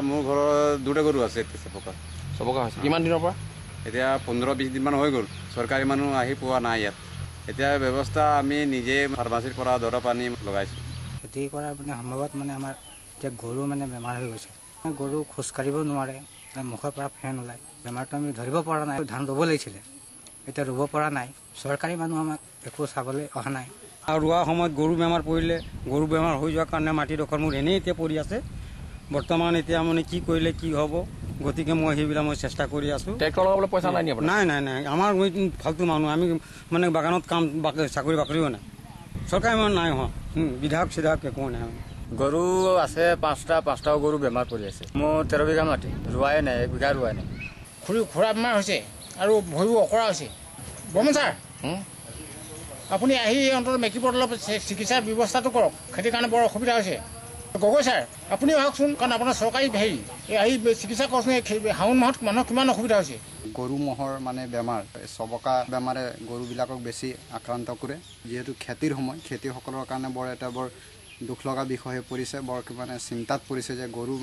মোৰ ঘৰৰ দুটা গৰু আছে চবকা হৈছে কিমান দিনৰ পৰা? এতিয়া 15-20 দিনমান হৈ গ'ল। চৰকাৰী মানুহ আহি পোৱা নাই ইয়াত। এতিয়া ব্যৱস্থা আমি নিজে ফাৰ্মাচীৰ পৰা দৰৱ পানী লগাইছোঁ। খেতি কৰাৰ সম্ভৱত আমাৰ এতিয়া গৰু বেমাৰ হৈ গৈছে। গৰু খোজকাঢ়িব নোৱাৰে, মুখৰ পৰা ফেন ওলায়। বেমাৰটো আমি ধৰিব পৰা নাই। ধান ৰুব লাগিছিলে, এতিয়া ৰুব পৰা নাই। চৰকাৰী মানুহ আমাক একো চাবলৈ অহা নাই। আৰু ৰোৱা সময়ত গৰু বেমাৰ পৰিলে, গৰু বেমাৰ হৈ যোৱাৰ কাৰণে মাটিডোখৰ মোৰ এনেই এতিয়া পৰি আছে। বৰ্তমান এতিয়া কি কৰিলে কি হ'ব, গতিকে মই সেইবিলাক চেষ্টা কৰি আছোঁ। ট্ৰেক্টৰ লগাবলৈ পইচা নাই? নাই। আমাৰ ফাল্টু মানুহ, আমি বাগানত কাম চাকৰি বাকৰিও নাই। চৰকাৰী মানুহ নাই হোৱা, বিধায়ক চিধায়ক একো নাই। গৰু আছে 5টাও গৰু বেমাৰ পৰি আছে। মোৰ 13 বিঘা মাটি ৰোৱাই নাই, 1 বিঘা ৰোৱাই নাই। খুৰা বেমাৰ হৈছে আৰু ভৰিবোৰ অকৰা হৈছে। বৰ্মন ছাৰ, আপুনি আহি অন্তত মেকিপুৰত অলপ চিকিৎসাৰ ব্যৱস্থাটো কৰক। খেতিৰ কাৰণে বৰ অসুবিধা হৈছে। গগৈ ছাৰ, আপুনি আহকচোন, কাৰণ আপোনাৰ চৰকাৰী হেৰি আহি চিকিৎসা কৰকচোন। শাওণ মাহত মানুহৰ কিমান অসুবিধা হৈছে। গৰু মহৰ বেমাৰ, চবকা বেমাৰে গৰুবিলাকক বেছি আক্ৰান্ত কৰে। যিহেতু খেতিৰ সময়, খেতিয়কসকলৰ কাৰণে এটা বৰ দুখ লগা বিষয় হৈ পৰিছে। বৰ চিন্তাত পৰিছে যে গৰু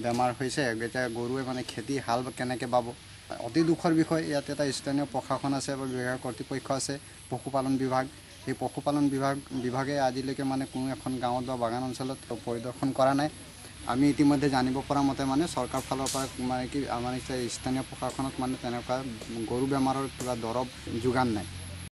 বেমাৰ হৈছে। এতিয়া গৰুৱে খেতি হাল কেনেকৈ বাব, অতি দুখৰ বিষয়। ইয়াত এটা স্থানীয় প্ৰশাসন আছে বা বিভাগীয় কৰ্তৃপক্ষ আছে, পশুপালন বিভাগ। এই পশুপালন বিভাগে আজিলৈকে কোনো এখন গাঁৱত বা বাগান অঞ্চলত পৰিদৰ্শন কৰা নাই। আমি ইতিমধ্যে জানিব পৰা মতে চৰকাৰ ফালৰ পৰা আমাৰ স্থানীয় প্ৰশাসনত তেনেকুৱা গৰু বেমাৰৰ কিবা দৰৱ যোগান নাই।